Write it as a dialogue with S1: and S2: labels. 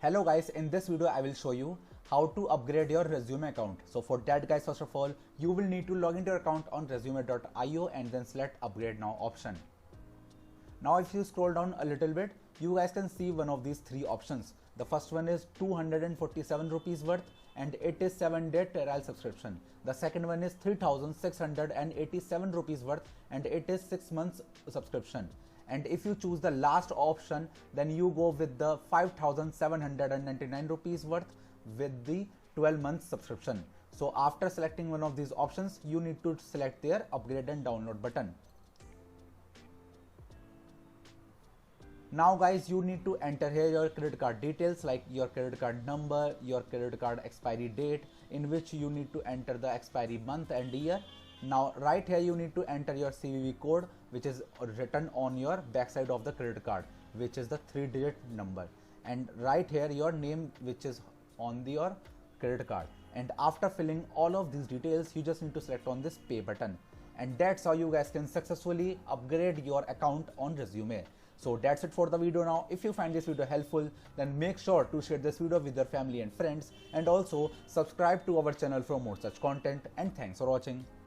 S1: Hello guys, in this video I will show you how to upgrade your resume account. So for that guys, first of all you will need to log into your account on resume.io and then select upgrade now option. Now if you scroll down a little bit, you guys can see one of these three options. The first one is 247 rupees worth and it is 7-day trial subscription. The second one is 3687 rupees worth and it is 6 months subscription. And if you choose the last option, then you go with the 5799 rupees worth with the 12 months subscription. So after selecting one of these options, you need to select their upgrade and download button. Now guys, you need to enter here your credit card details like your credit card number, your credit card expiry date, in which you need to enter the expiry month and year. Now right here you need to enter your CVV code, which is written on your backside of the credit card, which is the 3-digit number, and right here your name, which is on your credit card. And after filling all of these details, you just need to select on this pay button, and that's how you guys can successfully upgrade your account on Resume. So that's it for the video now. If you find this video helpful, then make sure to share this video with your family and friends, and also subscribe to our channel for more such content, and thanks for watching.